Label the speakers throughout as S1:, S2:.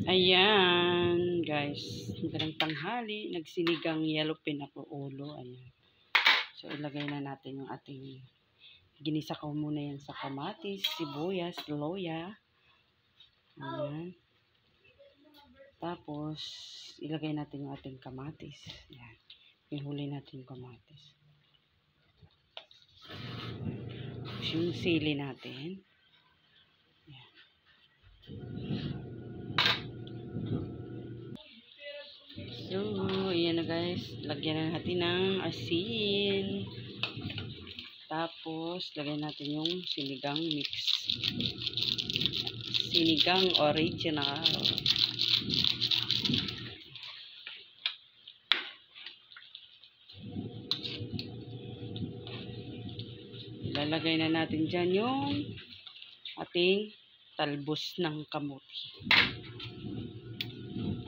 S1: Ayan, guys. Magandang tanghali. Nagsinigang yellow pin ako ulo. Ayan. So, ilagay na natin yung ating ginisa ko muna yan sa kamatis, sibuyas, loya. Ayan. Tapos, ilagay natin yung ating kamatis. Ayan. Ihuli natin yung kamatis. Tapos, yung sili natin. Ayan. So, ayan na guys. Lagyan na natin ng asin. Tapos, lagyan natin yung sinigang mix. Sinigang original. Ilalagay na natin dyan yung ating talbos ng kamuti.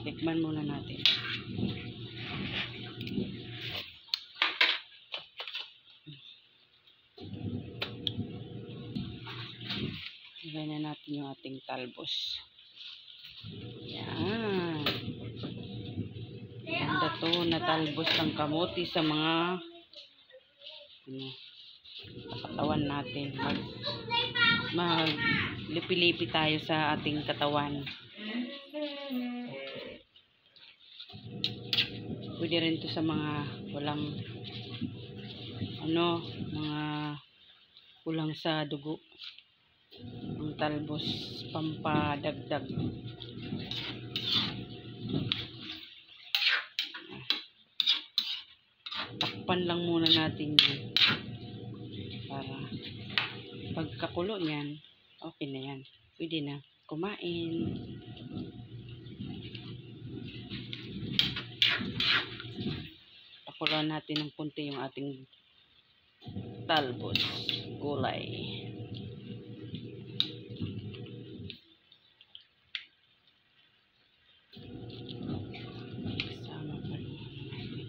S1: Tikman muna natin. Ilagay na natin yung ating talbos. Yan. Ganda to na talbos ng kamuti sa mga katawan natin. Maglipi-lipi tayo sa ating katawan. Pwede rin to sa mga walang mga kulang sa dugo. Ang talbos pampadagdag. Takpan lang muna natin yan para pagkakulo niyan, okay na yan. Pwede na kumain. Pakuloan natin ng punti yung ating talbos gulay. Sama pa rin natin.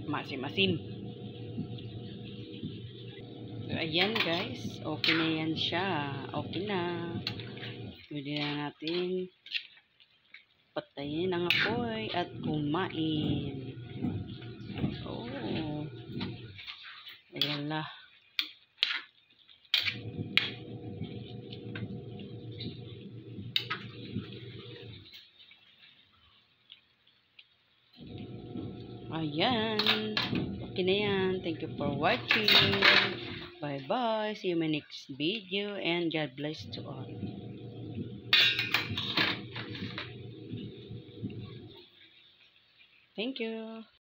S1: Masim-masim. So, ayan guys. Okay na yan siya. Okay na. Pwede na natin patayin ang apoy at kumain. Oh. Ayan na. Ayan. Okay na yan. Thank you for watching. Bye-bye. See you in my next video. And God bless to all. Thank you.